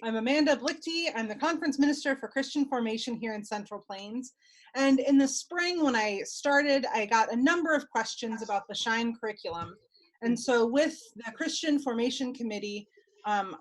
I'm Amanda Blichty. I'm the Conference Minister for Christian Formation here in Central Plains. And in the spring, when I started, I got a number of questions about the SHINE curriculum. And so with the Christian Formation Committee,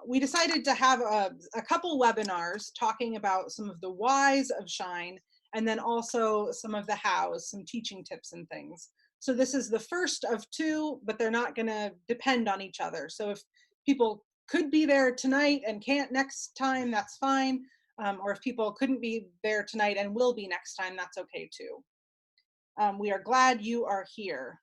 we decided to have a couple webinars talking about some of the whys of SHINE, and then also some of the hows, some teaching tips and things. So this is the first of two, but they're not going to depend on each other. So if people could be there tonight and can't next time, that's fine. Or if people couldn't be there tonight and will be next time, that's okay too. We are glad you are here.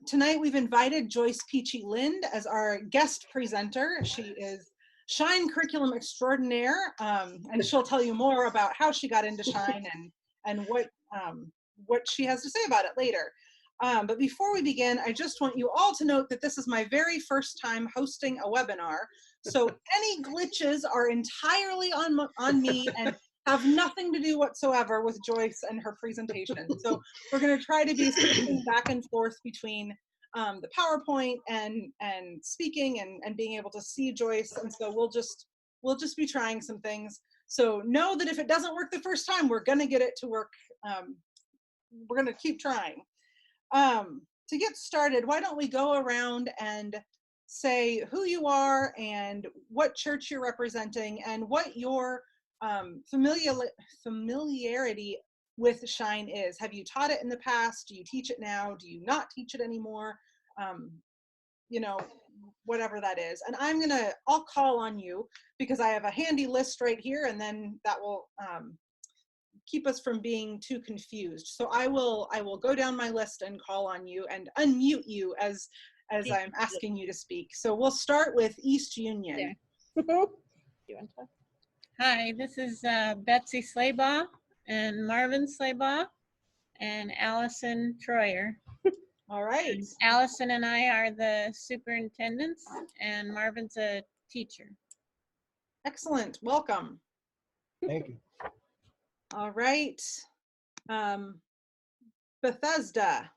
Tonight we've invited Joyce Peachy Lind as our guest presenter. She is SHINE curriculum extraordinaire, and she'll tell you more about how she got into SHINE and what she has to say about it later. But before we begin, I just want you all to note that this is my very first time hosting a webinar. So any glitches are entirely on me and have nothing to do whatsoever with Joyce and her presentation. So we're going to try to be switching back and forth between the PowerPoint and speaking and being able to see Joyce. And so we'll just be trying some things. So know that if it doesn't work the first time, we're going to get it to work. We're going to keep trying. To get started, why don't we go around and say who you are and what church you're representing and what your familiarity with SHINE is. Have you taught it in the past? Do you teach it now? Do you not teach it anymore? You know, whatever that is. And I'll call on you because I have a handy list right here, and then that will keep us from being too confused. So I will go down my list and call on you and unmute you as I'm asking you to speak. So we'll start with East Union. Hi, this is Betsy Slaybaugh and Marvin Slaybaugh and Allison Troyer. All right. And Allison and I are the superintendents and Marvin's a teacher. Excellent. Welcome. Thank you. All right. Bethesda.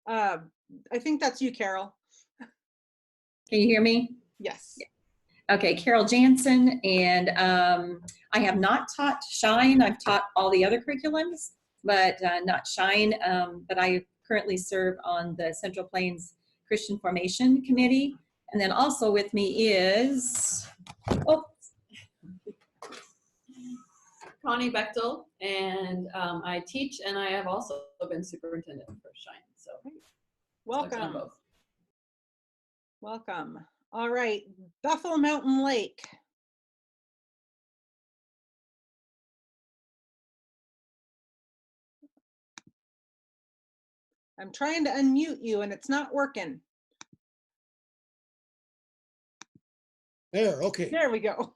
I think that's you, Carol. Can you hear me? Yes. Yeah. Okay, Carol Jansen, and I have not taught SHINE. I've taught all the other curriculums, but not SHINE. But I currently serve on the Central Plains Christian Formation Committee. And then also with me is, Connie Bechtel, and I teach, and I have also been superintendent for SHINE. So welcome. Welcome. All right, Bethel Mountain Lake. I'm trying to unmute you and it's not working. There, okay. There we go.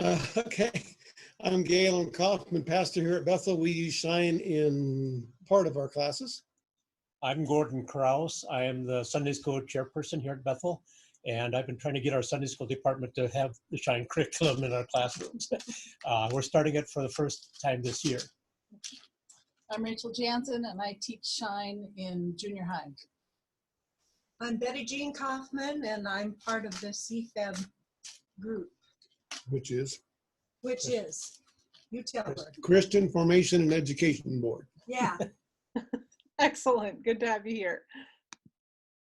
Okay, I'm Galen Kaufman, pastor here at Bethel. We use SHINE in part of our classes. I'm Gordon Krause. I am the Sunday school chairperson here at Bethel, and I've been trying to get our Sunday school department to have the SHINE curriculum in our classrooms. We're starting it for the first time this year. I'm Rachel Jansen, and I teach SHINE in junior high. I'm Betty Jean Kaufman, and I'm part of the CFEB group. Which is? You tell her. Christian Formation and Education Board. Yeah. Excellent. Good to have you here.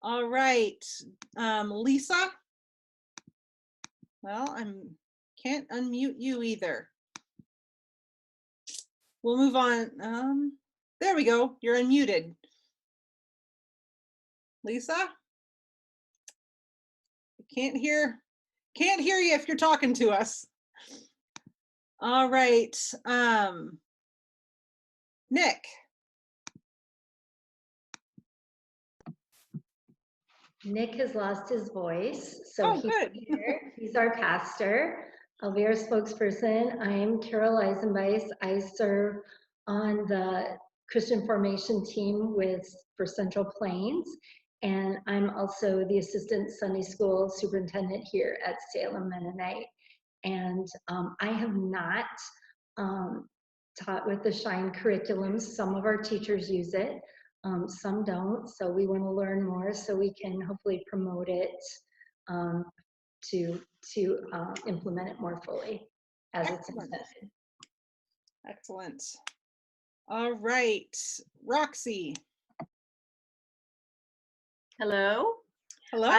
All right. Lisa? Well, can't unmute you either. We'll move on. There we go. You're unmuted. Lisa? Can't hear you if you're talking to us. All right. Nick. Nick has lost his voice, so he's here. He's our pastor. I'll be our spokesperson. I'm Carol Eisenbeis. I serve on the Christian Formation team for Central Plains, and I'm also the assistant Sunday school superintendent here at Salem Mennonite. And I have not taught with the SHINE curriculum. Some of our teachers use it, some don't. So we want to learn more so we can hopefully promote it to implement it more fully as it's Excellent. intended. Excellent. All right, Roxy. Hello. Hello.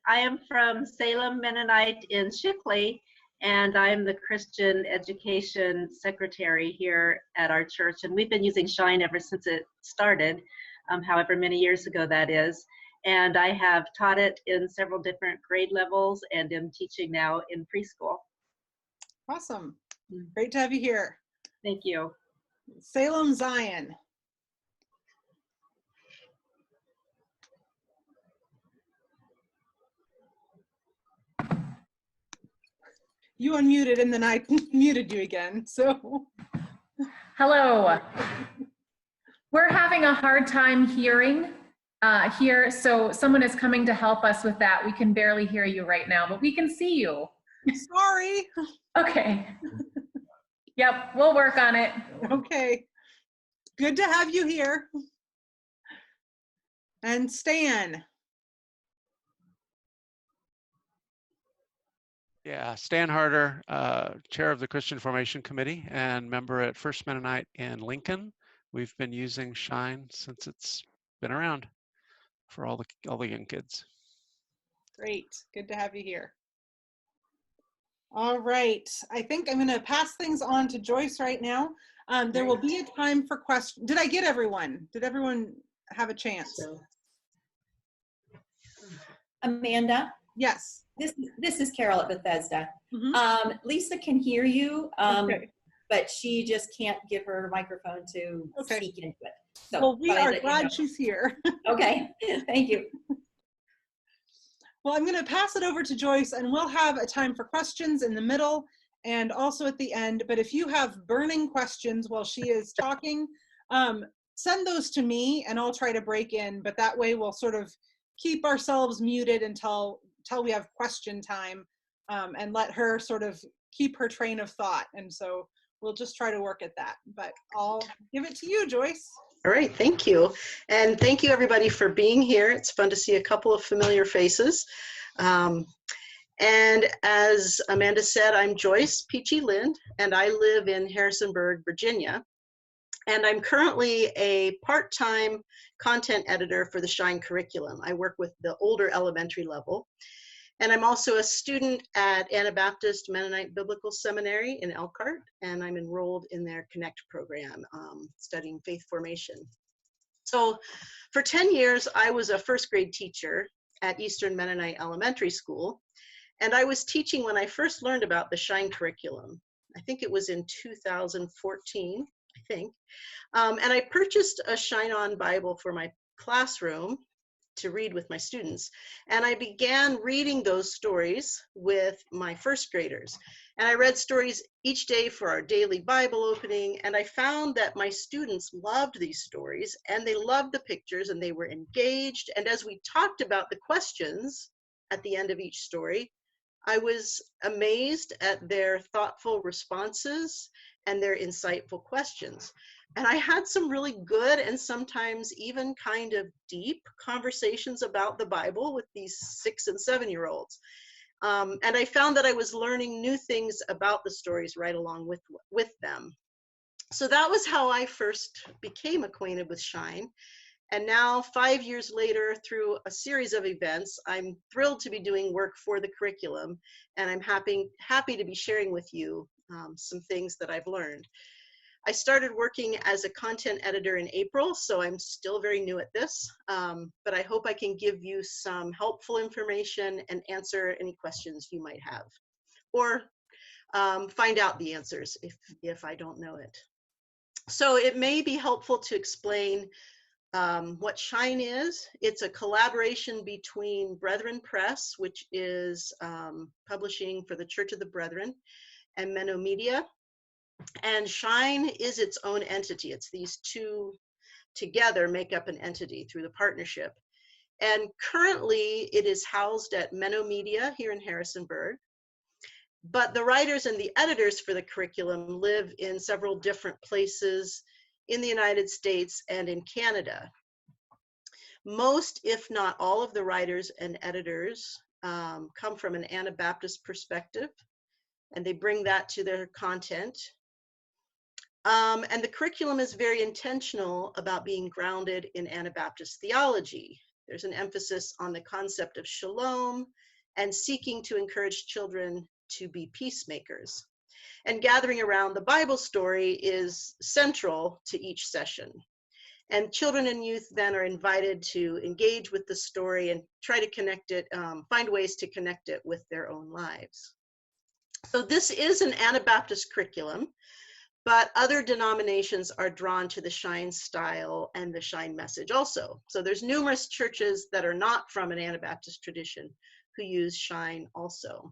I am from Salem Mennonite in Shickley, and I'm the Christian Education Secretary here at our church. And we've been using Shine ever since it started, however many years ago that is. And I have taught it in several different grade levels and am teaching now in preschool. Awesome. Great to have you here. Thank you. Salem Zion. You unmuted and then I muted you again, so. Hello. We're having a hard time hearing here, so someone is coming to help us with that. We can barely hear you right now, but we can see you. Sorry. Okay. Yep, we'll work on it. Okay. Good to have you here. And Stan. Yeah, Stan Harder, Chair of the Christian Formation Committee and member at First Mennonite in Lincoln. We've been using Shine since it's been around for all the young kids. Great, good to have you here. All right, I think I'm gonna pass things on to Joyce right now. There will be a time for questions. Did I get everyone? Did everyone have a chance? Amanda? Yes. This is Carol at Bethesda. Mm-hmm. Lisa can hear you, Okay. but she just can't give her microphone to speak into it. So, well, we are you glad know. she's here. Okay, thank you. Well, I'm going to pass it over to Joyce, and we'll have a time for questions in the middle and also at the end. But if you have burning questions while she is talking, send those to me and I'll try to break in. But that way we'll sort of keep ourselves muted until we have question time, and let her sort of keep her train of thought. And so we'll just try to work at that. But I'll give it to you, Joyce. All right, thank you. And thank you everybody for being here. It's fun to see a couple of familiar faces. And as Amanda said, I'm Joyce Peachy Lind, and I live in Harrisonburg, Virginia. And I'm currently a part-time content editor for the Shine curriculum. I work with the older elementary level. And I'm also a student at Anabaptist Mennonite Biblical Seminary in Elkhart, and I'm enrolled in their Connect program, studying faith formation. So for 10 years, I was a first grade teacher at Eastern Mennonite Elementary School, and I was teaching when I first learned about the Shine curriculum. I think it was in 2014, I think. And I purchased a Shine On Bible for my classroom to read with my students. And I began reading those stories with my first graders. And I read stories each day for our daily Bible opening. And I found that my students loved these stories and they loved the pictures and they were engaged. And as we talked about the questions at the end of each story, I was amazed at their thoughtful responses and their insightful questions. And I had some really good and sometimes even kind of deep conversations about the Bible with these 6- and 7-year-olds. And I found that I was learning new things about the stories right along with them. So that was how I first became acquainted with Shine. And now, 5 years later, through a series of events, I'm thrilled to be doing work for the curriculum. And I'm happy to be sharing with you some things that I've learned. I started working as a content editor in April, so I'm still very new at this, but I hope I can give you some helpful information and answer any questions you might have, or find out the answers if I don't know it. So it may be helpful to explain what Shine is. It's a collaboration between Brethren Press, which is publishing for the Church of the Brethren, and Menno Media. And Shine is its own entity. It's these two together make up an entity through the partnership. And currently it is housed at Menno Media here in Harrisonburg. But the writers and the editors for the curriculum live in several different places in the United States and in Canada. Most, if not all, of the writers and editors come from an Anabaptist perspective, and they bring that to their content. And the curriculum is very intentional about being grounded in Anabaptist theology. There's an emphasis on the concept of shalom and seeking to encourage children to be peacemakers. And gathering around the Bible story is central to each session. And children and youth then are invited to engage with the story and try to connect it, find ways to connect it with their own lives. So this is an Anabaptist curriculum, but other denominations are drawn to the Shine style and the Shine message also. So there's numerous churches that are not from an Anabaptist tradition who use Shine also.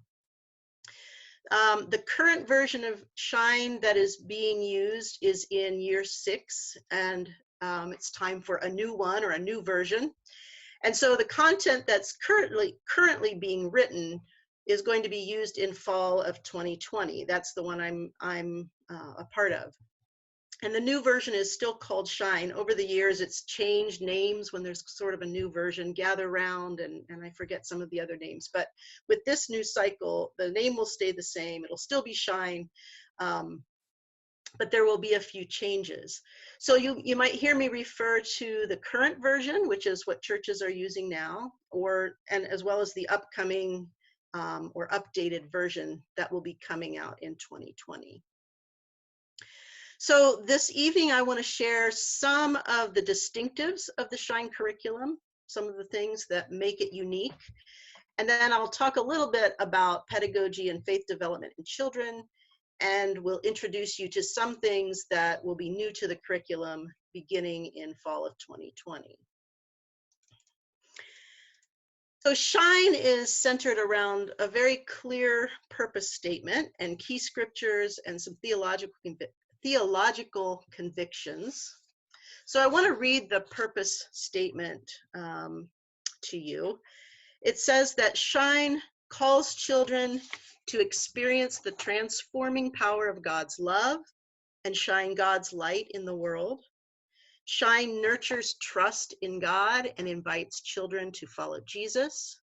The current version of Shine that is being used is in year 6, and it's time for a new one or a new version. And so the content that's currently being written is going to be used in fall of 2020. That's the one I'm a part of. And the new version is still called Shine. Over the years, it's changed names when there's sort of a new version, Gather Round, and I forget some of the other names. But with this new cycle, the name will stay the same. It'll still be Shine, but there will be a few changes. So you might hear me refer to the current version, which is what churches are using now, and as well as the upcoming or updated version that will be coming out in 2020. So this evening, I want to share some of the distinctives of the Shine curriculum, some of the things that make it unique. And then I'll talk a little bit about pedagogy and faith development in children, and we'll introduce you to some things that will be new to the curriculum beginning in fall of 2020. So Shine is centered around a very clear purpose statement and key scriptures and some theological convictions. So I want to read the purpose statement to you. It says that Shine calls children to experience the transforming power of God's love and shine God's light in the world. Shine nurtures trust in God and invites children to follow Jesus.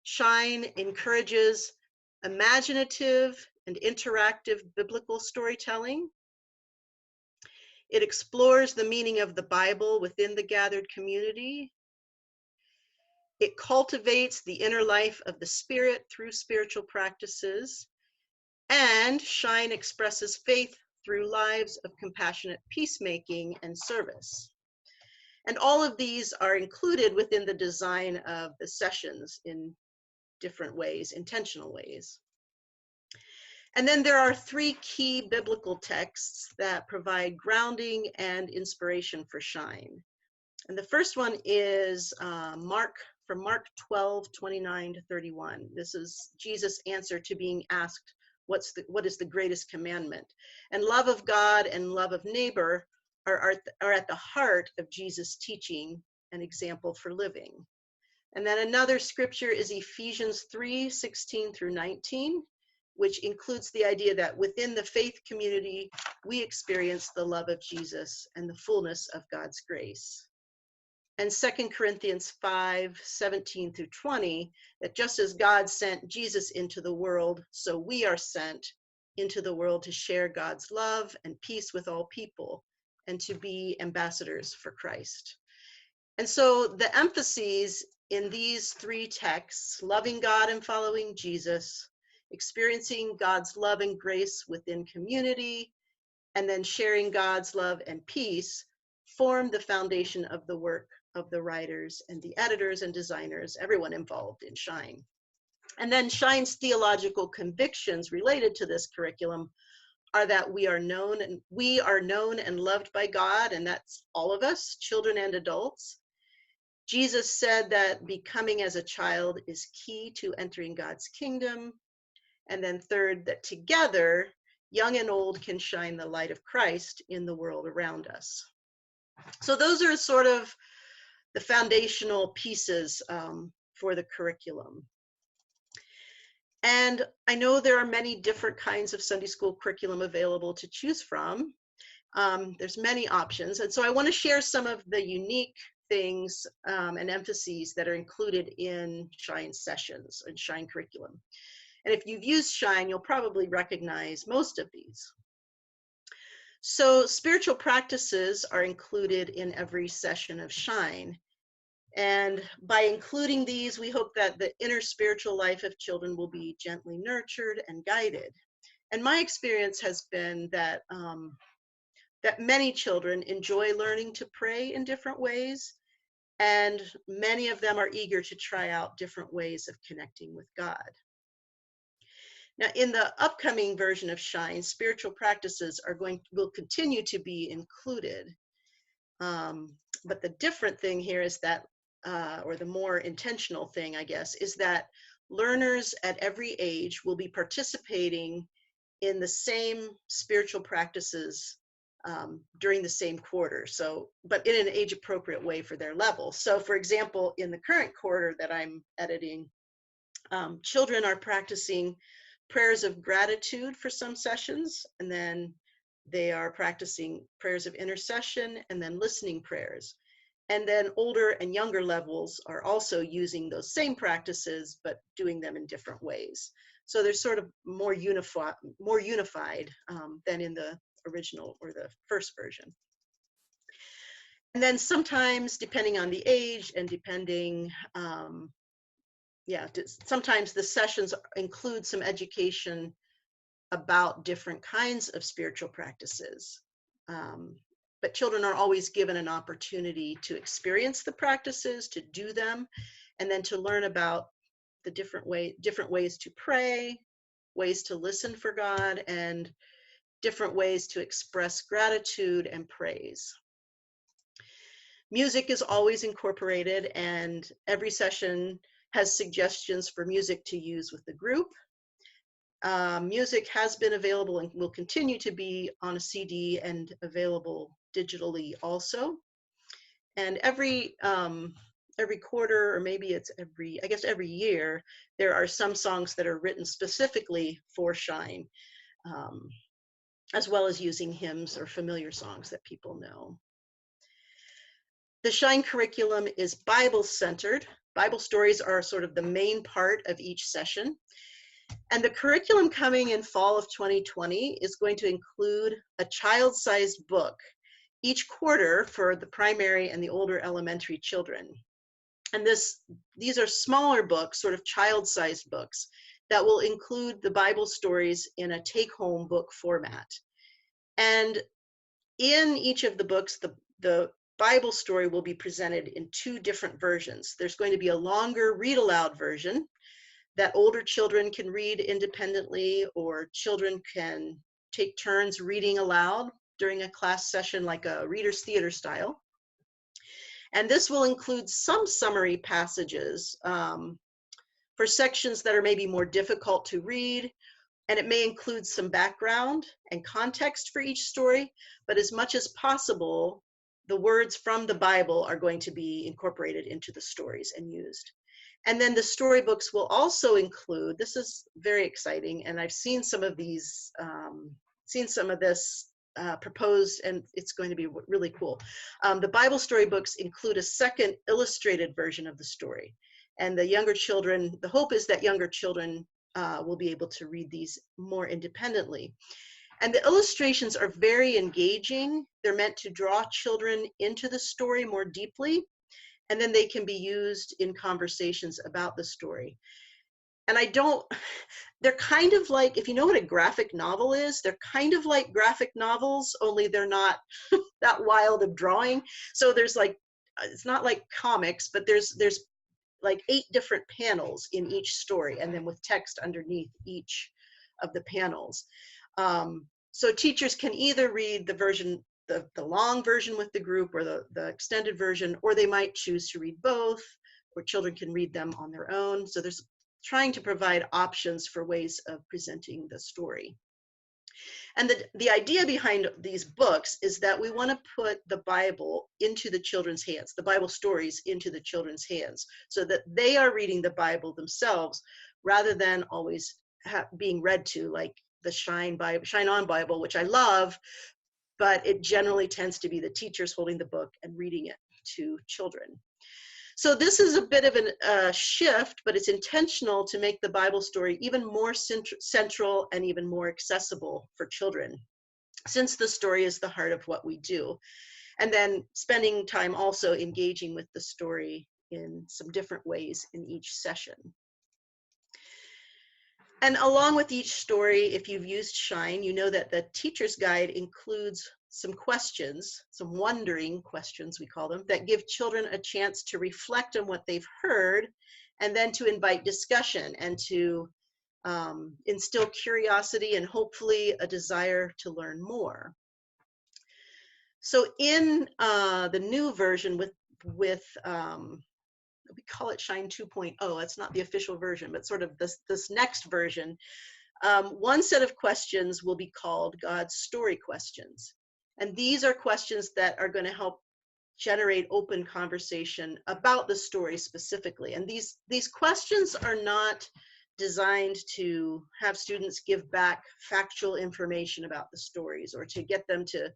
Shine encourages imaginative and interactive biblical storytelling. It explores the meaning of the Bible within the gathered community. It cultivates the inner life of the Spirit through spiritual practices. And Shine expresses faith through lives of compassionate peacemaking and service. And all of these are included within the design of the sessions in different ways, intentional ways. And then there are 3 key biblical texts that provide grounding and inspiration for Shine. And the first one is from Mark 12:29-31. This is Jesus' answer to being asked, what is the greatest commandment? And love of God and love of neighbor are at the heart of Jesus' teaching and example for living. And then another scripture is Ephesians 3:16-19, which includes the idea that within the faith community, we experience the love of Jesus and the fullness of God's grace. And 2 Corinthians 5:17-20, that just as God sent Jesus into the world, so we are sent into the world to share God's love and peace with all people and to be ambassadors for Christ. And so the emphases in these 3 texts, loving God and following Jesus, experiencing God's love and grace within community, and then sharing God's love and peace, form the foundation of the work of the writers and the editors and designers, everyone involved in Shine. And then Shine's theological convictions related to this curriculum are that we are known and loved by God, and that's all of us, children and adults. Jesus said that becoming as a child is key to entering God's kingdom. And then third, that together, young and old can shine the light of Christ in the world around us. So those are sort of the foundational pieces for the curriculum. And I know there are many different kinds of Sunday school curriculum available to choose from. There's many options. And so I want to share some of the unique things and emphases that are included in Shine sessions and Shine curriculum. And if you've used Shine, you'll probably recognize most of these. So spiritual practices are included in every session of Shine. And by including these, we hope that the inner spiritual life of children will be gently nurtured and guided. And my experience has been that, that many children enjoy learning to pray in different ways, and many of them are eager to try out different ways of connecting with God. Now, in the upcoming version of Shine, spiritual practices will continue to be included. But the different thing here is that, or the more intentional thing, I guess, is that learners at every age will be participating in the same spiritual practices during the same quarter. So, but in an age-appropriate way for their level. So, for example, in the current quarter that I'm editing, children are practicing prayers of gratitude for some sessions, and then they are practicing prayers of intercession and then listening prayers. And then older and younger levels are also using those same practices, but doing them in different ways. So they're sort of more unified than in the original or the first version. And then sometimes, depending on the age and depending, sometimes the sessions include some education about different kinds of spiritual practices. But children are always given an opportunity to experience the practices, to do them, and then to learn about the different ways to pray, ways to listen for God, and different ways to express gratitude and praise. Music is always incorporated, and every session has suggestions for music to use with the group. Music has been available and will continue to be on a CD and available digitally also. And every quarter, or maybe it's every year, there are some songs that are written specifically for Shine, as well as using hymns or familiar songs that people know. The Shine curriculum is Bible-centered. Bible stories are sort of the main part of each session. And the curriculum coming in fall of 2020 is going to include a child-sized book each quarter for the primary and the older elementary children. And these are smaller books, sort of child-sized books, that will include the Bible stories in a take-home book format. And in each of the books, the Bible story will be presented in two different versions. There's going to be a longer read-aloud version that older children can read independently, or children can take turns reading aloud during a class session, like a Reader's Theater style. And this will include some summary passages for sections that are maybe more difficult to read, and it may include some background and context for each story, but as much as possible, the words from the Bible are going to be incorporated into the stories and used. And then the storybooks will also include, this is very exciting, and I've seen some of these, proposed, and it's going to be really cool. The Bible storybooks include a second illustrated version of the story. And the younger children, the hope is that younger children will be able to read these more independently. And the illustrations are very engaging. They're meant to draw children into the story more deeply, and then they can be used in conversations about the story. And they're kind of like, if you know what a graphic novel is, they're kind of like graphic novels, only they're not that wild of drawing. So there's like, it's not like comics, but there's like 8 different panels in each story, and then with text underneath each of the panels. So teachers can either read the version, the long version with the group, or the extended version, or they might choose to read both, or children can read them on their own. So there's trying to provide options for ways of presenting the story. And the idea behind these books is that we want to put the Bible into the children's hands, the Bible stories into the children's hands, so that they are reading the Bible themselves, rather than always being read to, like the Shine On Bible, which I love, but it generally tends to be the teachers holding the book and reading it. to children. So this is a bit of a shift, but it's intentional to make the Bible story even more central and even more accessible for children, since the story is the heart of what we do. And then spending time also engaging with the story in some different ways in each session. And along with each story, if you've used Shine, you know that the teacher's guide includes some questions, some wondering questions, we call them, that give children a chance to reflect on what they've heard, and then to invite discussion and to instill curiosity and hopefully a desire to learn more. So in the new version with we call it Shine 2.0. It's not the official version, but sort of this next version. One set of questions will be called God's story questions. And these are questions that are going to help generate open conversation about the story specifically. And these questions are not designed to have students give back factual information about the stories or to get them to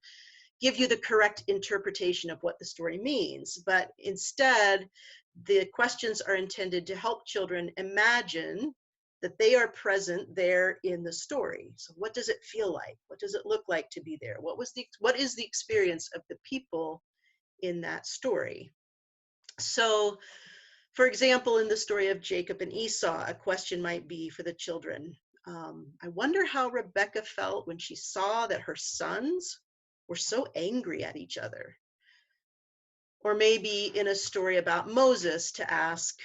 give you the correct interpretation of what the story means, but instead, the questions are intended to help children imagine that they are present there in the story. So what does it feel like? What does it look like to be there? What is the experience of the people in that story? So, for example, in the story of Jacob and Esau, a question might be for the children, I wonder how Rebecca felt when she saw that her sons were so angry at each other. Or maybe in a story about Moses to ask,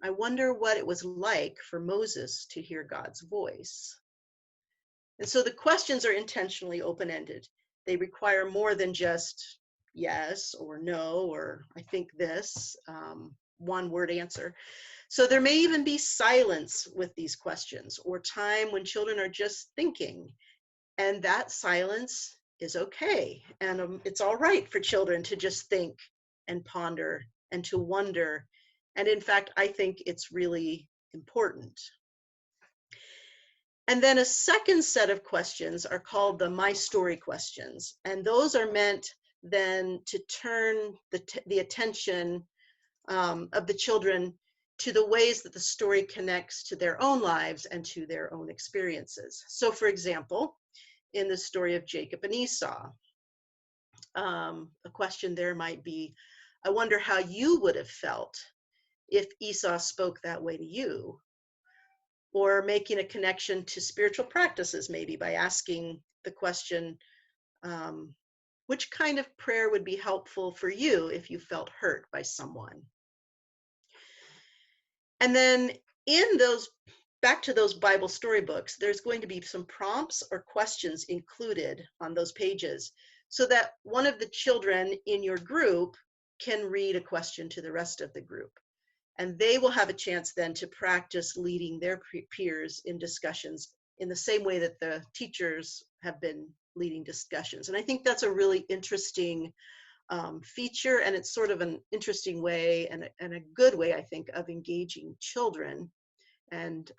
I wonder what it was like for Moses to hear God's voice. And so the questions are intentionally open-ended. They require more than just yes or no, or I think this, one-word answer. So there may even be silence with these questions, or time when children are just thinking, and that silence is okay. And it's all right for children to just think and ponder and to wonder. And in fact, I think it's really important. And then a second set of questions are called the My Story questions. And those are meant then to turn the attention of the children to the ways that the story connects to their own lives and to their own experiences. So for example, in the story of Jacob and Esau, a question there might be, I wonder how you would have felt if Esau spoke that way to you. Or making a connection to spiritual practices, maybe by asking the question, which kind of prayer would be helpful for you if you felt hurt by someone? And then in those, back to those Bible storybooks, there's going to be some prompts or questions included on those pages so that one of the children in your group can read a question to the rest of the group. And they will have a chance then to practice leading their peers in discussions in the same way that the teachers have been leading discussions. And I think that's a really interesting feature, and it's sort of an interesting way and a good way, I think, of engaging children and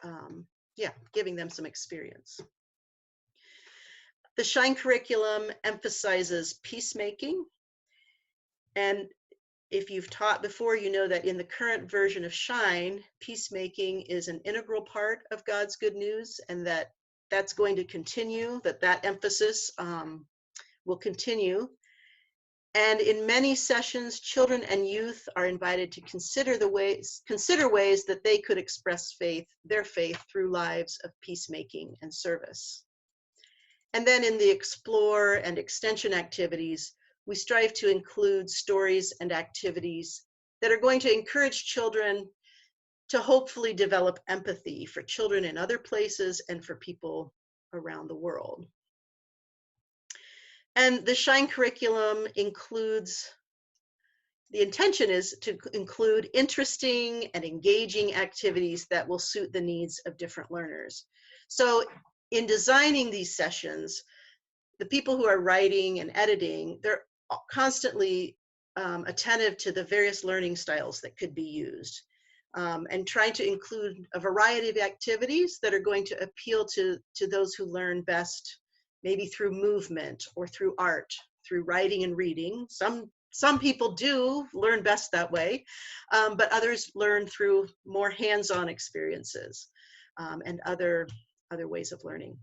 yeah, giving them some experience. The Shine curriculum emphasizes peacemaking. And if you've taught before, you know that in the current version of Shine, peacemaking is an integral part of God's good news, and that that's going to continue, that emphasis will continue. And in many sessions, children and youth are invited to consider ways that they could express their faith through lives of peacemaking and service. And then in the Explore and Extension activities, we strive to include stories and activities that are going to encourage children to hopefully develop empathy for children in other places and for people around the world. And the Shine curriculum includes, the intention is to include interesting and engaging activities that will suit the needs of different learners. So in designing these sessions, the people who are writing and editing, they're constantly attentive to the various learning styles that could be used, and trying to include a variety of activities that are going to appeal to those who learn best, maybe through movement or through art, through writing and reading. Some some people do learn best that way, but others learn through more hands-on experiences and other ways of learning.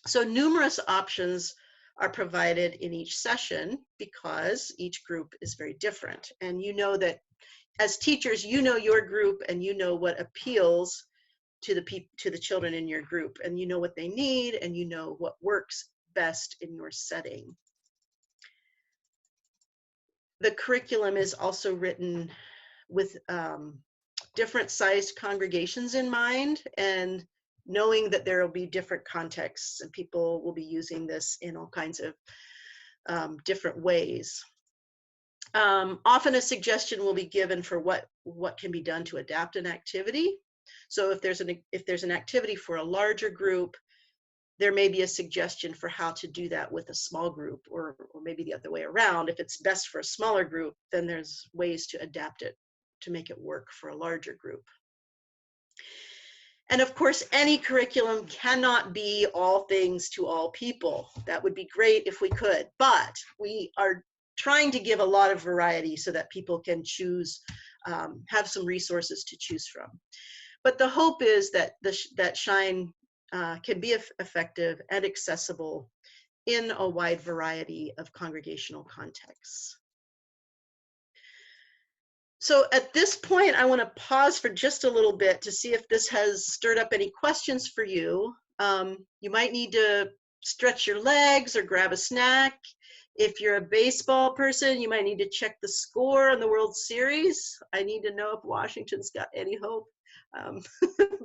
So numerous options are provided in each session because each group is very different. And you know that as teachers, you know your group and you know what appeals to the children in your group, and you know what they need and you know what works best in your setting. The curriculum is also written with different sized congregations in mind, and knowing that there will be different contexts and people will be using this in all kinds of different ways. Often a suggestion will be given for what can be done to adapt an activity. So if there's an activity for a larger group, there may be a suggestion for how to do that with a small group, or maybe the other way around. If it's best for a smaller group, then there's ways to adapt it to make it work for a larger group. And of course, any curriculum cannot be all things to all people. That would be great if we could, but we are trying to give a lot of variety so that people can choose, have some resources to choose from. But the hope is that that Shine can be effective and accessible in a wide variety of congregational contexts. So at this point, I want to pause for just a little bit to see if this has stirred up any questions for you. You might need to stretch your legs or grab a snack. If you're a baseball person, you might need to check the score in the World Series. I need to know if Washington's got any hope.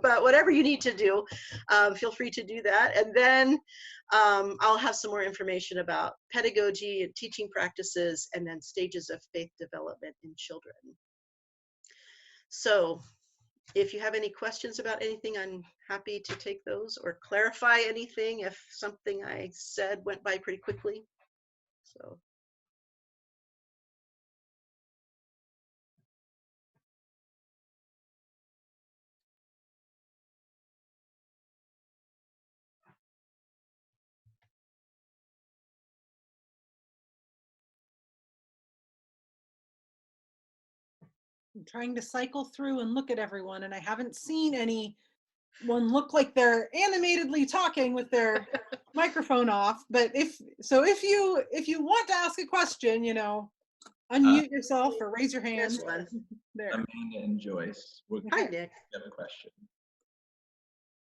But whatever you need to do, feel free to do that. And then I'll have some more information about pedagogy and teaching practices, and then stages of faith development in children. So if you have any questions about anything, I'm happy to take those or clarify anything if something I said went by pretty quickly. So. I'm trying to cycle through and look at everyone, and I haven't seen anyone look like they're animatedly talking with their microphone off. But if you want to ask a question, you know, unmute yourself or raise your hand. There. Amanda and Joyce. Hi, Nick. You have a question.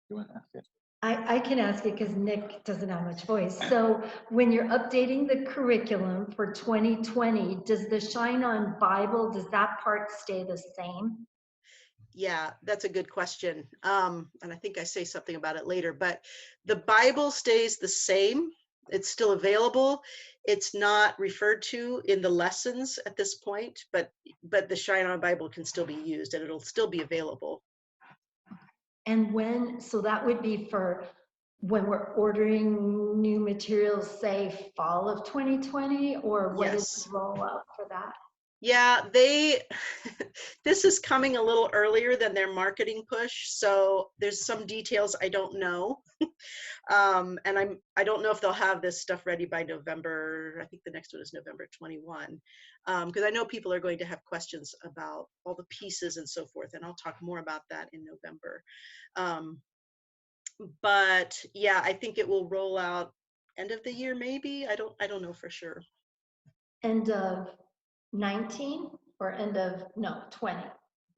You want to ask it? I can ask it because Nick doesn't have much voice. So when you're updating the curriculum for 2020, does the Shine On Bible, does that part stay the same? Yeah, that's a good question. And I think I say something about it later, but the Bible stays the same. It's still available. It's not referred to in the lessons at this point, but the Shine On Bible can still be used and it'll still be available. And so that would be for when we're ordering new materials, say fall of 2020, or what is the rollout for that? Yeah, this is coming a little earlier than their marketing push, so there's some details I don't know. And I don't know if they'll have this stuff ready by November. I think the next one is November 21, because I know people are going to have questions about all the pieces and so forth, and I'll talk more about that in November. But yeah, I think it will roll out end of the year, maybe. I don't know for sure. End of 19 or end of 20?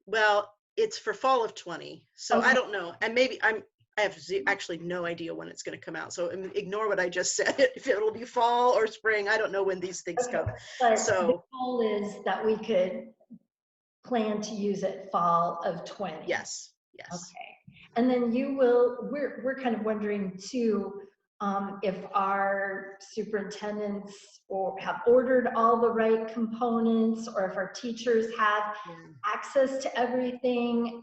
Well, it's for fall of 20, so Okay. I don't know, and maybe I have actually no idea when it's going to come out, so ignore what I just said. If it'll be fall or spring, I don't know when these things come. But So the goal is that we could plan to use it fall of 20. yes. Okay. And then we're kind of wondering too, if our superintendents have ordered all the right components, or if our teachers have access to everything.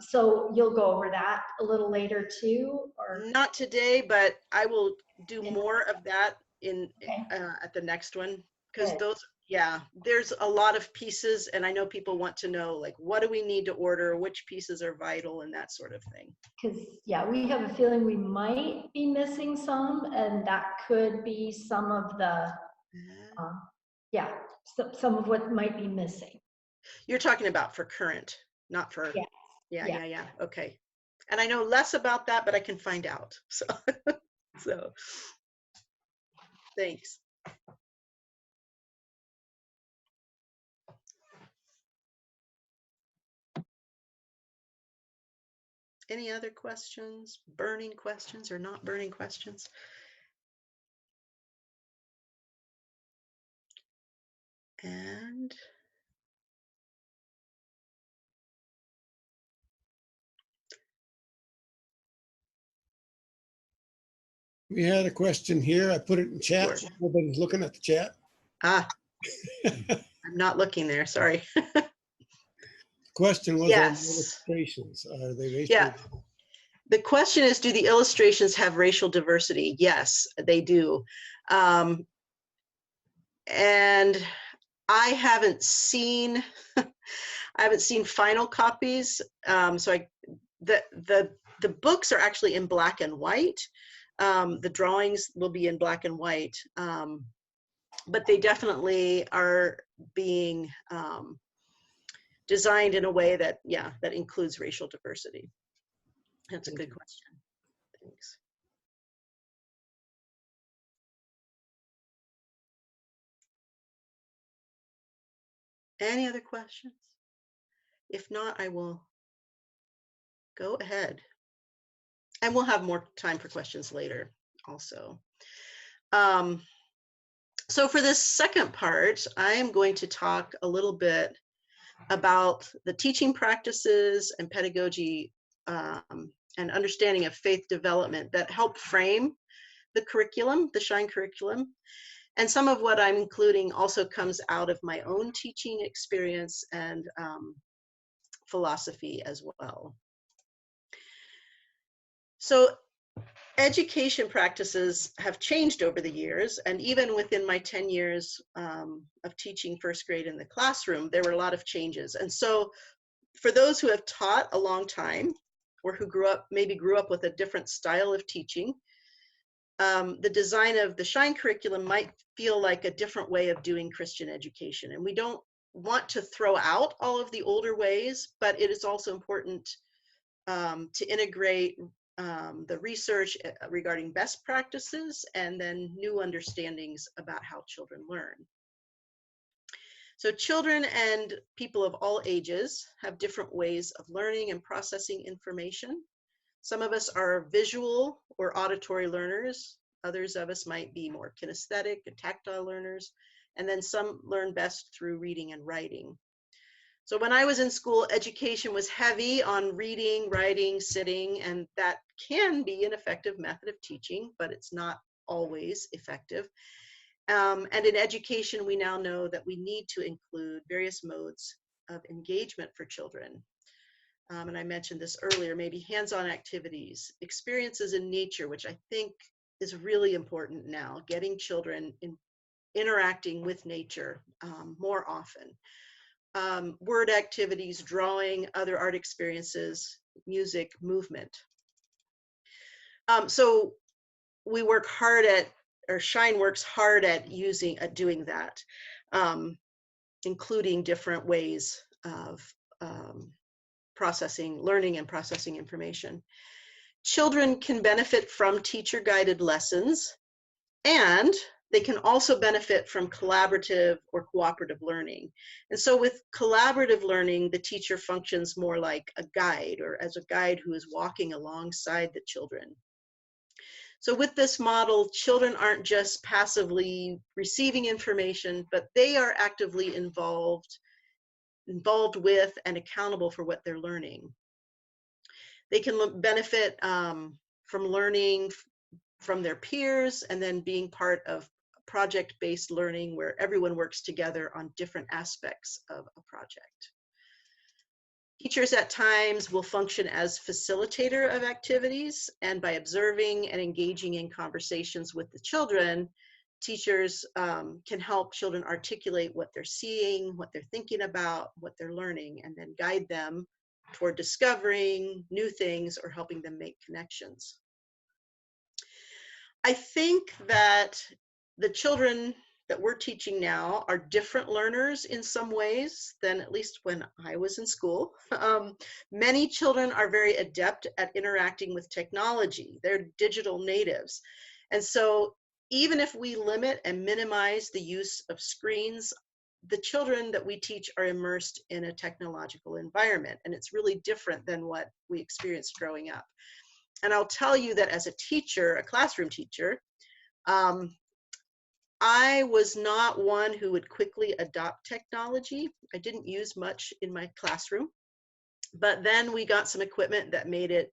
So you'll go over that a little later too, or not today, but I will do more of that at the next one, because there's a lot of pieces, and I know people want to know, like, what do we need to order, which pieces are vital, and that sort of thing. Because we have a feeling we might be missing some, and that could be some of the some of what might be missing. You're talking about for current, not for, Yes. yeah. Okay. And I know less about that, but I can find out. So, so thanks. Any other questions, burning questions or not burning questions? And We had a question here. I put it in chat. Sure. Nobody's looking at the chat. I'm not looking there. Sorry. Question was Yes. on illustrations. Are they racial? Yeah. The question is, do the illustrations have racial diversity? Yes, they do. And I haven't seen final copies. So the books are actually in black and white. The drawings will be in black and white, but they definitely are being designed in a way that, yeah, that includes racial diversity. That's a good question. Thanks. Any other questions? If not, I will go ahead. And we'll have more time for questions later also. So for this second part, I am going to talk a little bit about the teaching practices and pedagogy and understanding of faith development that help frame the curriculum, the SHINE curriculum. And some of what I'm including also comes out of my own teaching experience and philosophy as well. So education practices have changed over the years, and even within my 10 years of teaching first grade in the classroom, there were a lot of changes. And so for those who have taught a long time, or who maybe grew up with a different style of teaching, the design of the SHINE curriculum might feel like a different way of doing Christian education. And we don't want to throw out all of the older ways, but it is also important to integrate the research regarding best practices and then new understandings about how children learn. So children and people of all ages have different ways of learning and processing information. Some of us are visual or auditory learners. Others of us might be more kinesthetic and tactile learners. And then some learn best through reading and writing. So when I was in school, education was heavy on reading, writing, sitting, and that can be an effective method of teaching, but it's not always effective. And in education, we now know that we need to include various modes of engagement for children. And I mentioned this earlier, maybe hands-on activities, experiences in nature, which I think is really important now, getting children interacting with nature more often. Word activities, drawing, other art experiences, music, movement. So we work hard at, or SHINE works hard at doing that, including different ways of learning and processing information. Children can benefit from teacher-guided lessons, and they can also benefit from collaborative or cooperative learning. And so with collaborative learning, the teacher functions more like a guide, or as a guide who is walking alongside the children. So with this model, children aren't just passively receiving information, but they are actively involved with and accountable for what they're learning. They can benefit from learning from their peers and then being part of project-based learning where everyone works together on different aspects of a project. Teachers at times will function as facilitator of activities, and by observing and engaging in conversations with the children, teachers can help children articulate what they're seeing, what they're thinking about, what they're learning, and then guide them toward discovering new things or helping them make connections. I think that the children that we're teaching now are different learners in some ways than at least when I was in school. Many children are very adept at interacting with technology. They're digital natives. And so even if we limit and minimize the use of screens, the children that we teach are immersed in a technological environment. And it's really different than what we experienced growing up. And I'll tell you that as a teacher, a classroom teacher, I was not one who would quickly adopt technology. I didn't use much in my classroom, but then we got some equipment that made it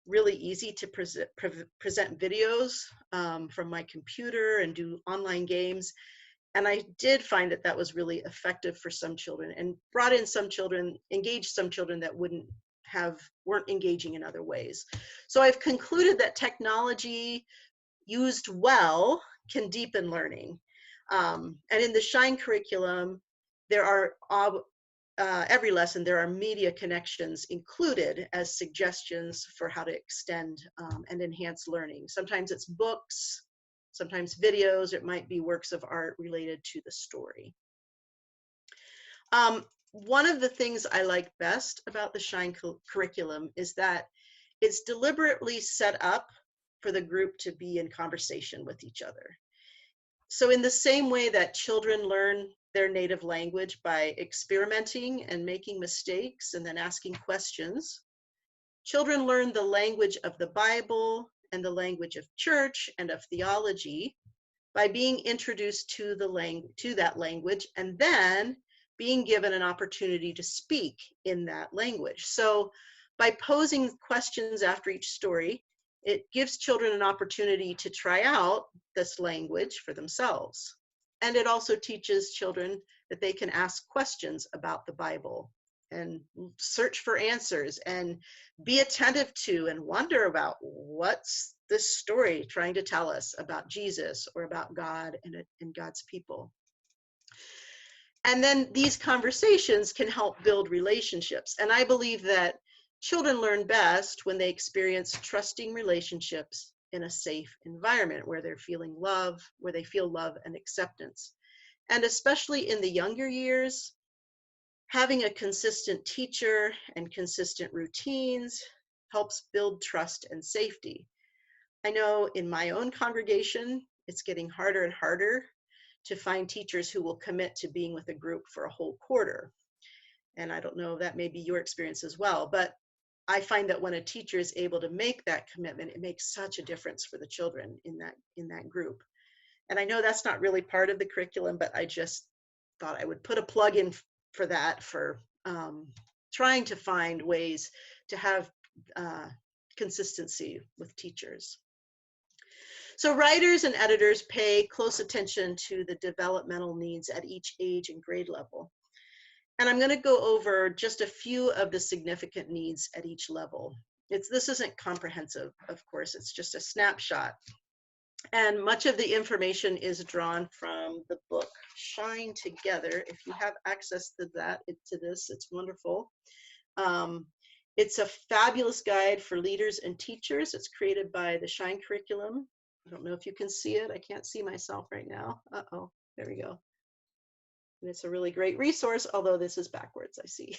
really easy to present videos from my computer and do online games. And I did find that that was really effective for some children and brought in some children, engaged some children that weren't engaging in other ways. So I've concluded that technology used well can deepen learning. And in the Shine curriculum, there are, every lesson, there are media connections included as suggestions for how to extend and enhance learning. Sometimes it's books, sometimes videos, it might be works of art related to the story. One of the things I like best about the Shine curriculum is that it's deliberately set up for the group to be in conversation with each other. So in the same way that children learn their native language by experimenting and making mistakes and then asking questions, children learn the language of the Bible and the language of church and of theology by being introduced to that language and then being given an opportunity to speak in that language. So by posing questions after each story, it gives children an opportunity to try out this language for themselves. And it also teaches children that they can ask questions about the Bible and search for answers and be attentive to and wonder about what's this story trying to tell us about Jesus or about God and God's people. And then these conversations can help build relationships. And I believe that children learn best when they experience trusting relationships in a safe environment where they're feeling love, where they feel love and acceptance. And especially in the younger years, having a consistent teacher and consistent routines helps build trust and safety. I know in my own congregation, it's getting harder and harder to find teachers who will commit to being with a group for a whole quarter. And I don't know if that may be your experience as well, but I find that when a teacher is able to make that commitment, it makes such a difference for the children in that group. And I know that's not really part of the curriculum, but I just thought I would put a plug in for that, for trying to find ways to have consistency with teachers. So writers and editors pay close attention to the developmental needs at each age and grade level. And I'm going to go over just a few of the significant needs at each level. This isn't comprehensive, of course, it's just a snapshot. And much of the information is drawn from the book Shine Together. If you have access to this, it's wonderful. It's a fabulous guide for leaders and teachers. It's created by the Shine curriculum. I don't know if you can see it. I can't see myself right now. Uh-oh, there we go. And it's a really great resource, although this is backwards, I see.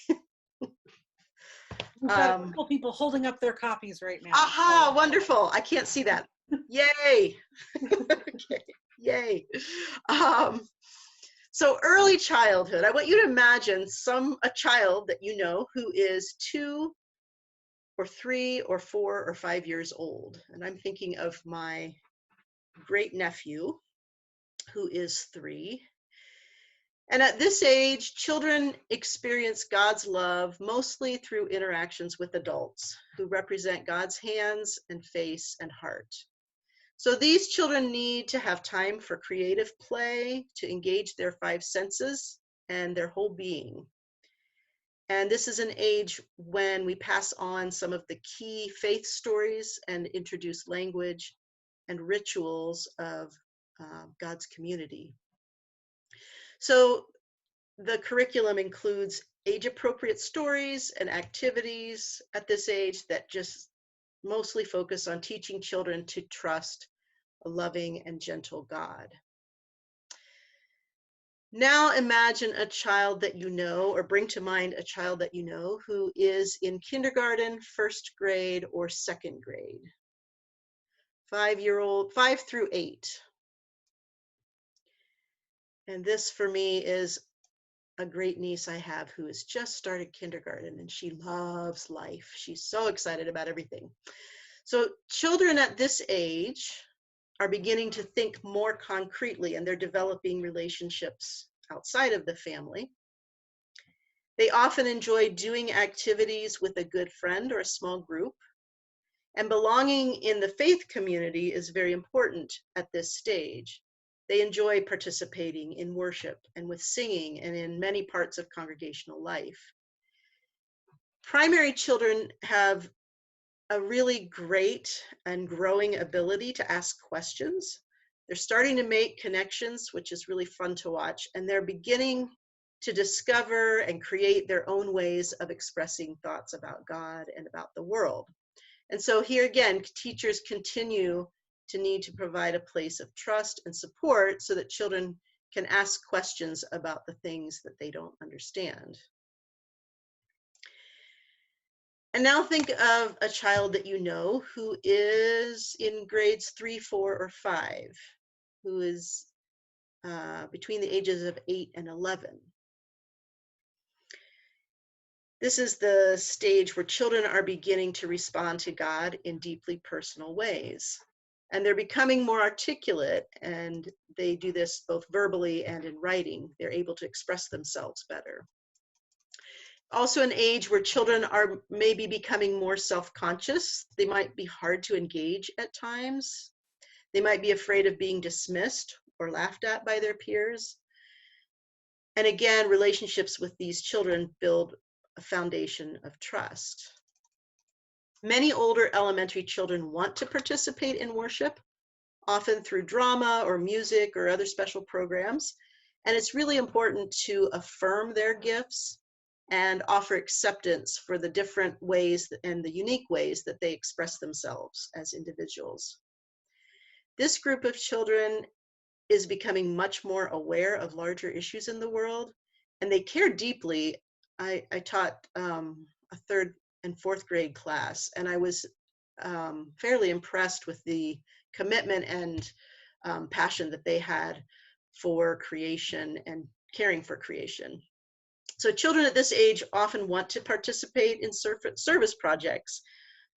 We've got a couple people holding up their copies right now. Aha, wonderful. I can't see that. Yay. Okay, yay. So early childhood, I want you to imagine a child that you know who is 2 or 3 or 4 or 5 years old. And I'm thinking of my great nephew who is 3. And at this age, children experience God's love mostly through interactions with adults who represent God's hands and face and heart. So these children need to have time for creative play to engage their 5 senses and their whole being. And this is an age when we pass on some of the key faith stories and introduce language and rituals of God's community. So the curriculum includes age-appropriate stories and activities at this age that just mostly focus on teaching children to trust a loving and gentle God. Now imagine a child that you know, or bring to mind a child that you know who is in kindergarten, first grade, or second grade. 5-year-old, 5 through 8. And this for me is a great niece I have who has just started kindergarten, and she loves life. She's so excited about everything. So children at this age are beginning to think more concretely, and they're developing relationships outside of the family. They often enjoy doing activities with a good friend or a small group. And belonging in the faith community is very important at this stage. They enjoy participating in worship and with singing and in many parts of congregational life. Primary children have a really great and growing ability to ask questions. They're starting to make connections, which is really fun to watch, and they're beginning to discover and create their own ways of expressing thoughts about God and about the world. And so here again, teachers continue to need to provide a place of trust and support so that children can ask questions about the things that they don't understand. And now think of a child that you know who is in grades 3, 4, or 5, who is between the ages of 8 and 11. This is the stage where children are beginning to respond to God in deeply personal ways. And they're becoming more articulate, and they do this both verbally and in writing. They're able to express themselves better. Also an age where children are maybe becoming more self-conscious. They might be hard to engage at times. They might be afraid of being dismissed or laughed at by their peers. And again, relationships with these children build a foundation of trust. Many older elementary children want to participate in worship, often through drama or music or other special programs. And it's really important to affirm their gifts and offer acceptance for the different ways and the unique ways that they express themselves as individuals. This group of children is becoming much more aware of larger issues in the world, and they care deeply. I taught a 3rd and 4th grade class, and I was fairly impressed with the commitment and passion that they had for creation and caring for creation. So children at this age often want to participate in service projects,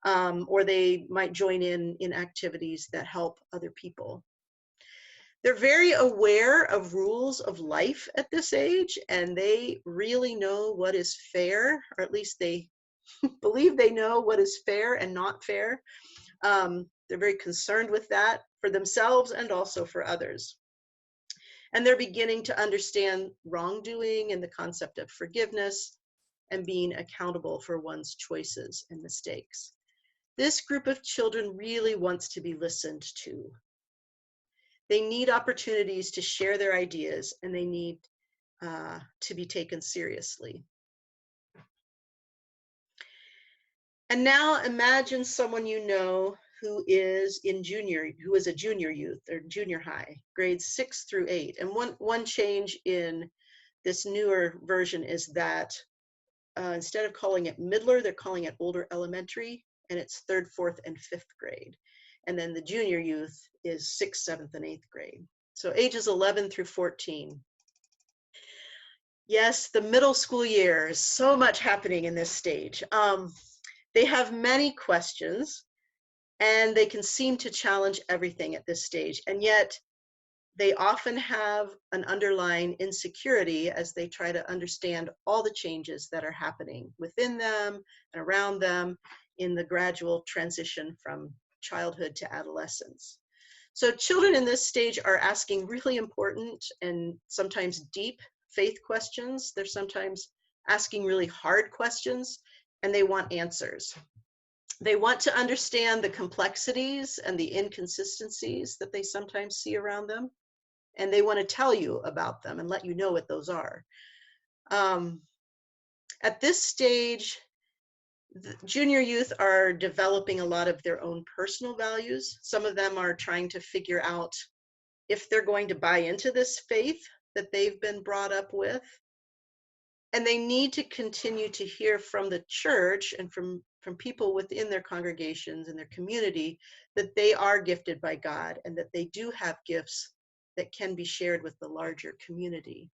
or they might join in activities that help other people. They're very aware of rules of life at this age, and they really know what is fair, or at least they believe they know what is fair and not fair. They're very concerned with that for themselves and also for others. And they're beginning to understand wrongdoing and the concept of forgiveness and being accountable for one's choices and mistakes. This group of children really wants to be listened to. They need opportunities to share their ideas, and they need to be taken seriously. And now imagine someone you know who is a junior youth or junior high, grades 6 through 8. And one change in this newer version is that instead of calling it middler, they're calling it older elementary, and it's 3rd, 4th, and 5th grade. And then the junior youth is 6th, 7th, and 8th grade. So ages 11 through 14. Yes, the middle school years, so much happening in this stage. They have many questions, and they can seem to challenge everything at this stage. And yet they often have an underlying insecurity as they try to understand all the changes that are happening within them and around them in the gradual transition from childhood to adolescence. So children in this stage are asking really important and sometimes deep faith questions. They're sometimes asking really hard questions, and they want answers. They want to understand the complexities and the inconsistencies that they sometimes see around them, and they want to tell you about them and let you know what those are. At this stage, the junior youth are developing a lot of their own personal values. Some of them are trying to figure out if they're going to buy into this faith that they've been brought up with. And they need to continue to hear from the church and from people within their congregations and their community that they are gifted by God and that they do have gifts that can be shared with the larger community.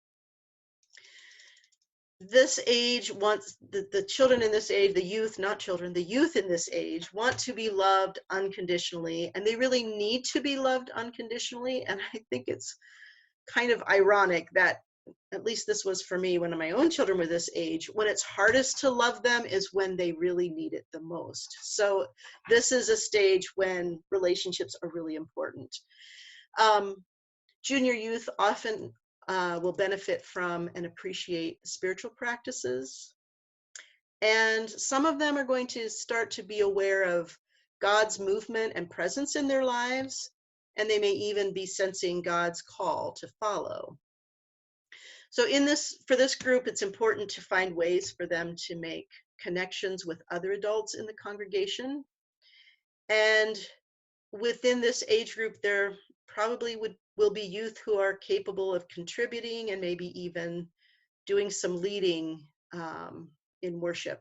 This age wants, the children in this age, the youth, not children, the youth in this age want to be loved unconditionally, and they really need to be loved unconditionally. And I think it's kind of ironic that, at least this was for me when my own children were this age, when it's hardest to love them is when they really need it the most. So this is a stage when relationships are really important. Junior youth often will benefit from and appreciate spiritual practices. And some of them are going to start to be aware of God's movement and presence in their lives, and they may even be sensing God's call to follow. So for this group, it's important to find ways for them to make connections with other adults in the congregation. And within this age group, there probably will be youth who are capable of contributing and maybe even doing some leading in worship.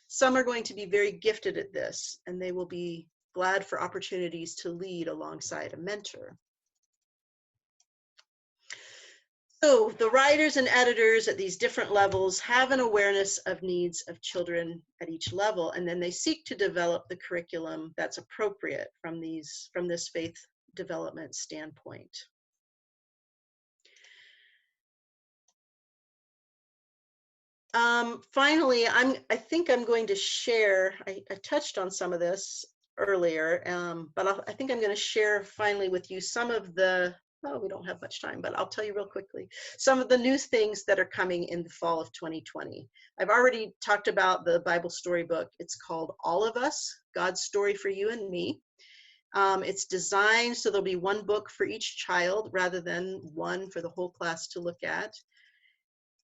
Some are going to be very gifted at this, and they will be glad for opportunities to lead alongside a mentor. So the writers and editors at these different levels have an awareness of needs of children at each level, and then they seek to develop the curriculum that's appropriate from this faith development standpoint. Finally, I think I'm going to share, I touched on some of this earlier, but I think I'm going to share finally with you some of the, oh, we don't have much time, but I'll tell you real quickly, some of the new things that are coming in the fall of 2020. I've already talked about the Bible storybook. It's called All of Us, God's Story for You and Me. It's designed so there'll be one book for each child rather than one for the whole class to look at.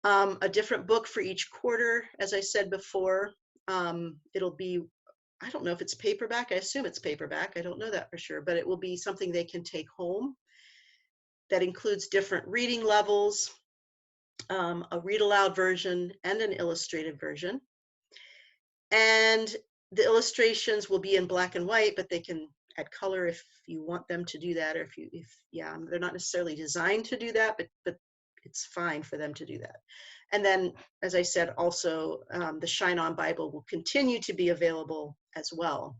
A different book for each quarter, as I said before. It'll be, I don't know if it's paperback. I assume it's paperback. I don't know that for sure, but it will be something they can take home. That includes different reading levels, a read aloud version and an illustrated version. And the illustrations will be in black and white, but they can add color if you want them to do that, or yeah, they're not necessarily designed to do that, but it's fine for them to do that. And then, as I said, also the Shine On Bible will continue to be available as well.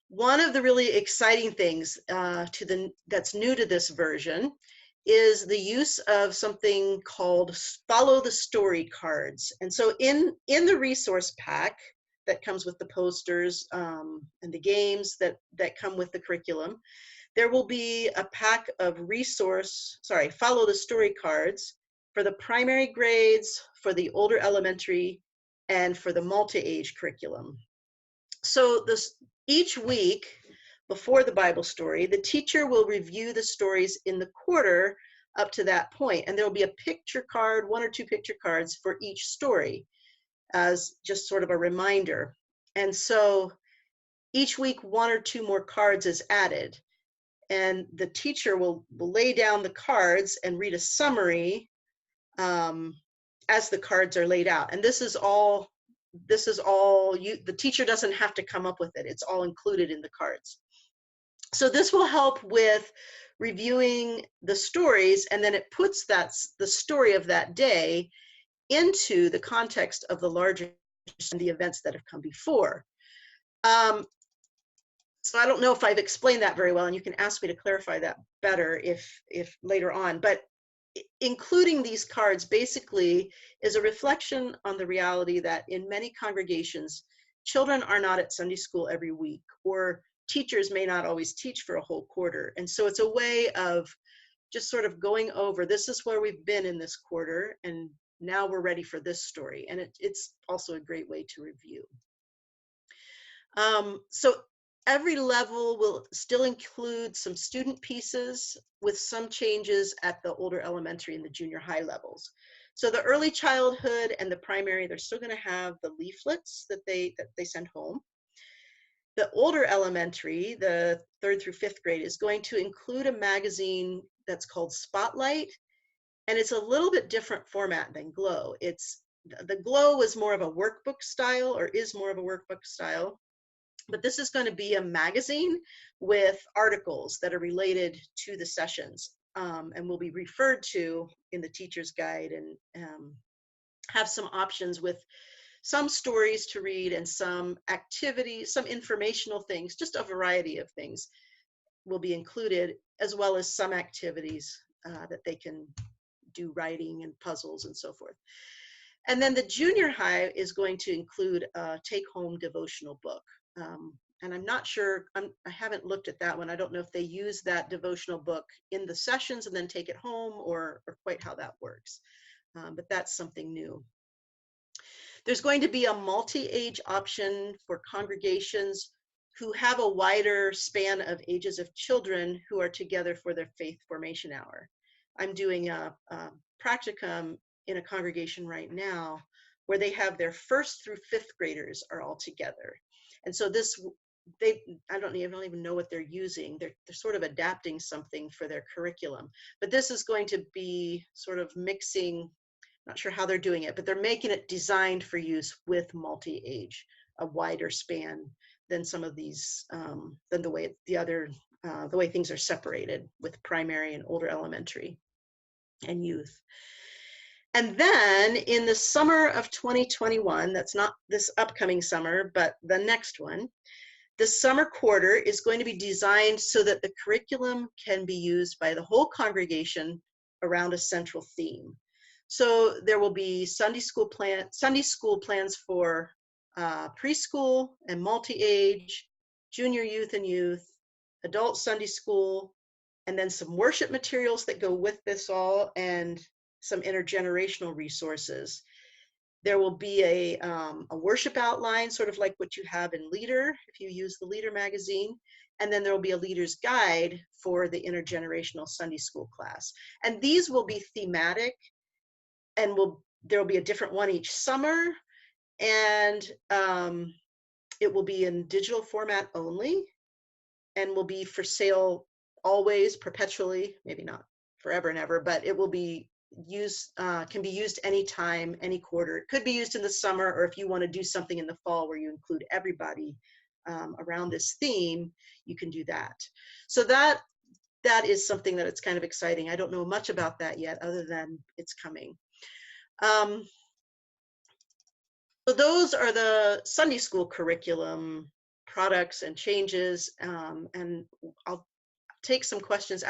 One of the really exciting things that's new to this version is the use of something called Follow the Story cards. And so in the resource pack that comes with the posters and the games that come with the curriculum, there will be a pack of Follow the Story cards for the primary grades, for the older elementary, and for the multi-age curriculum. So each week before the Bible story, the teacher will review the stories in the quarter up to that point, and there will be a picture card, 1 or 2 picture cards for each story as just sort of a reminder. And so each week 1 or 2 more cards is added, and the teacher will lay down the cards and read a summary as the cards are laid out. And this is all the teacher doesn't have to come up with it. It's all included in the cards. So this will help with reviewing the stories, and then it puts the story of that day into the context of the larger and the events that have come before. So I don't know if I've explained that very well, and you can ask me to clarify that better if later on, but including these cards basically is a reflection on the reality that in many congregations, children are not at Sunday school every week, or teachers may not always teach for a whole quarter. And so it's a way of just sort of going over, this is where we've been in this quarter, and now we're ready for this story. And it's also a great way to review. So every level will still include some student pieces with some changes at the older elementary and the junior high levels. So the early childhood and the primary, they're still going to have the leaflets that they send home. The older elementary, the 3rd through 5th grade, is going to include a magazine that's called Spotlight, And it's a little bit different format than Glow. The Glow is more of a workbook style, or is more of a workbook style. But this is going to be a magazine with articles that are related to the sessions, and will be referred to in the teacher's guide, and have some options with some stories to read and some activities, some informational things, just a variety of things will be included, as well as some activities that they can do, writing and puzzles and so forth. And then the junior high is going to include a take-home devotional book. And I'm not sure, I haven't looked at that one. I don't know if they use that devotional book in the sessions and then take it home, or quite how that works. But that's something new. There's going to be a multi-age option for congregations who have a wider span of ages of children who are together for their faith formation hour. I'm doing a practicum in a congregation right now where they have their 1st through 5th graders are all together. And so this, I don't even know what they're using. They're sort of adapting something for their curriculum. But this is going to be sort of mixing, not sure how they're doing it, but they're making it designed for use with multi-age, a wider span than some of these, than the way the way things are separated with primary and older elementary and youth. And then in the summer of 2021, that's not this upcoming summer, but the next one, the summer quarter is going to be designed so that the curriculum can be used by the whole congregation around a central theme. So there will be Sunday school plans for preschool and multi-age, junior youth and youth, adult Sunday school, and then some worship materials that go with this all, and some intergenerational resources. There will be a worship outline, sort of like what you have in Leader, if you use the Leader magazine. And then there will be a leader's guide for the intergenerational Sunday school class. And these will be thematic, and there will be a different one each summer. And it will be in digital format only, and will be for sale always, perpetually, maybe not forever and ever, but it will be can be used anytime, any quarter. It could be used in the summer, or if you want to do something in the fall where you include everybody around this theme, you can do that. So that is something that it's kind of exciting. I don't know much about that yet, other than it's coming. So those are the Sunday school curriculum products and changes, and I'll take some questions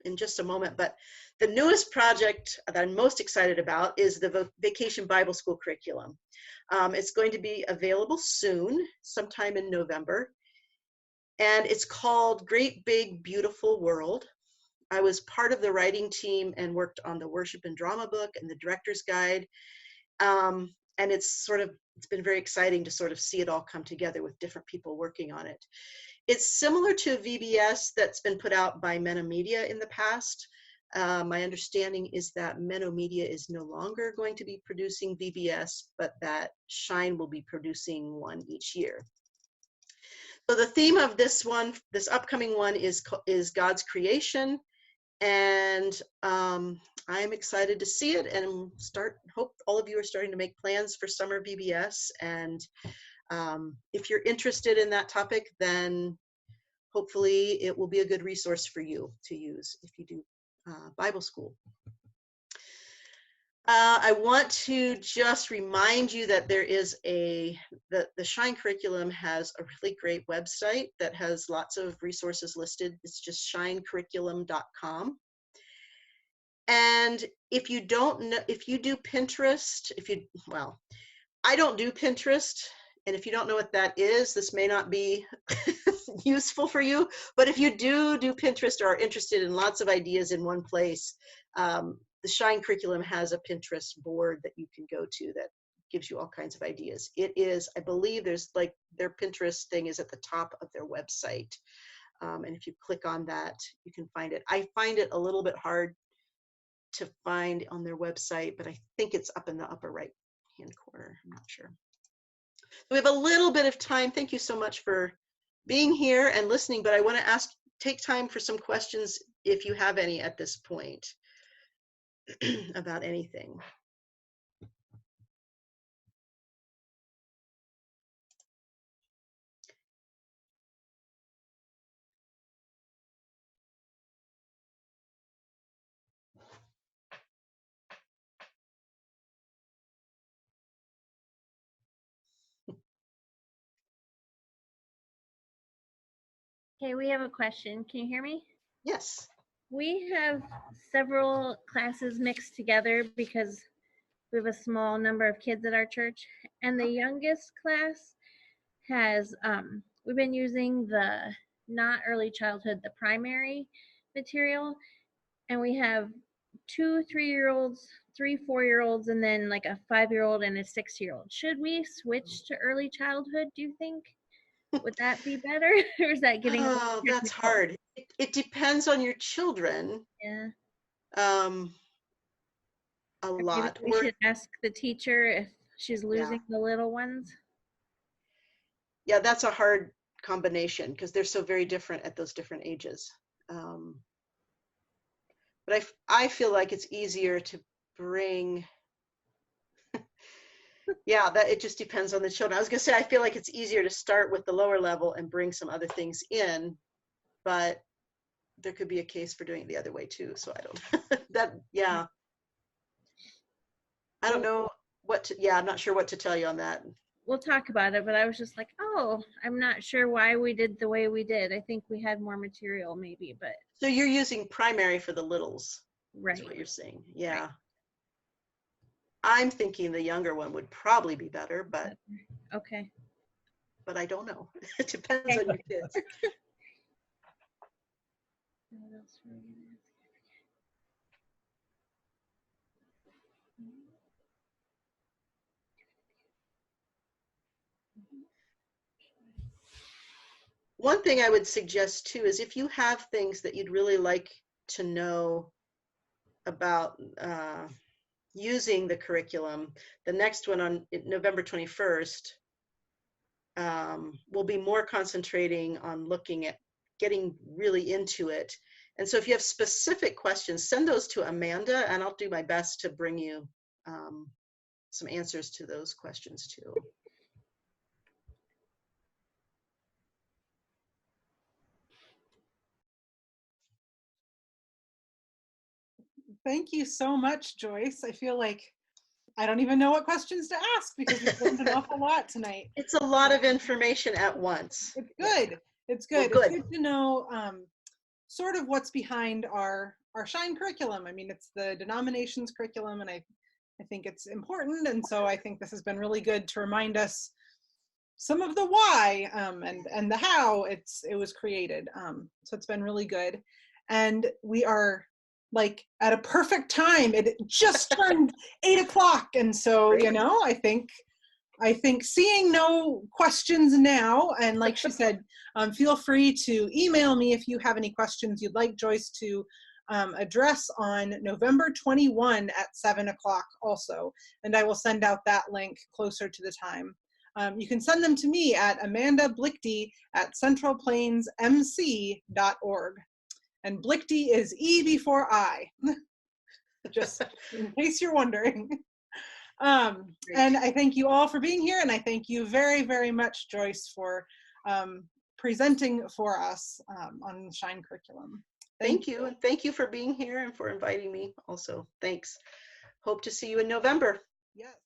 in just a moment. But the newest project that I'm most excited about is the Vacation Bible School curriculum. It's going to be available soon, sometime in November, and it's called Great Big Beautiful World. I was part of the writing team and worked on the worship and drama book and the director's guide, and it's been very exciting to sort of see it all come together with different people working on it. It's similar to VBS that's been put out by Menno Media in the past. My understanding is that Menno Media is no longer going to be producing VBS, but that Shine will be producing one each year. So the theme of this upcoming one is God's creation, and I'm excited to see it, and hope all of you are starting to make plans for summer VBS. And if you're interested in that topic, then hopefully it will be a good resource for you to use if you do Bible school. I want to just remind you that there is the Shine curriculum has a really great website that has lots of resources listed. It's just shinecurriculum.com. And if you don't know, if you do Pinterest, I don't do Pinterest. And if you don't know what that is, this may not be useful for you. But if you do Pinterest or are interested in lots of ideas in one place, the Shine curriculum has a Pinterest board that you can go to that gives you all kinds of ideas. It is, I believe their Pinterest thing is at the top of their website. And if you click on that, you can find it. I find it a little bit hard to find on their website, but I think it's up in the upper right hand corner. I'm not sure. So we have a little bit of time. Thank you so much for being here and listening, but I want to take time for some questions if you have any at this point. about anything. Okay, we have a question. Can you hear me? Yes. We have several classes mixed together because we have a small number of kids at our church. And the youngest class has, we've been using the not early childhood, the primary material. And we have 2 3-year-olds, 3 4-year-olds, and then like a 5-year-old and a 6-year-old. Should we switch to early childhood, do you think? Would that be better? Or is that getting Oh, that's hard. It depends on your children. Yeah. A Maybe lot. we should ask the teacher if she's losing the little ones. Yeah, that's a hard combination because they're so very different at those different ages. But I feel like it's easier to bring. Yeah, that it just depends on the children. I was gonna say I feel like it's easier to start with the lower level and bring some other things in, but there could be a case for doing it the other way too. So I don't that yeah. I don't know what to, yeah, I'm not sure what to tell you on that. We'll talk about it, but I was just like, oh, I'm not sure why we did the way we did. I think we had more material maybe, but. So you're using primary for the littles, right? Is what you're saying, yeah. Right. I'm thinking the younger one would probably be better, but. Okay. But I don't know. It depends on your kids. What else were we gonna ask? One thing I would suggest too is if you have things that you'd really like to know about using the curriculum, the next one on November 21st will be more concentrating on looking at getting really into it. And so if you have specific questions, send those to Amanda and I'll do my best to bring you some answers to those questions too. Thank you so much, Joyce. I feel like I don't even know what questions to ask because we've learned an awful lot tonight. It's a lot of information at once. It's good. It's good. Well, good. It's good to know sort of what's behind our Shine curriculum. I mean, it's the denomination's curriculum, and I think it's important. And so I think this has been really good to remind us some of the why and the how it was created. So it's been really good. And we are like at a perfect time. It just turned 8 o'clock. And so, you know, I think seeing no questions now, and like she said, feel free to email me if you have any questions you'd like Joyce to address on November 21 at 7 o'clock also. And I will send out that link closer to the time. You can send them to me at amandablichty@centralplainsmc.org. And Blichty is E before I, just in case you're wondering. And I thank you all for being here, and I thank you very, very much, Joyce, for presenting for us on the Shine curriculum. Thank you, and thank you for being here and for inviting me also. Thanks. Hope to see you in November. Yes.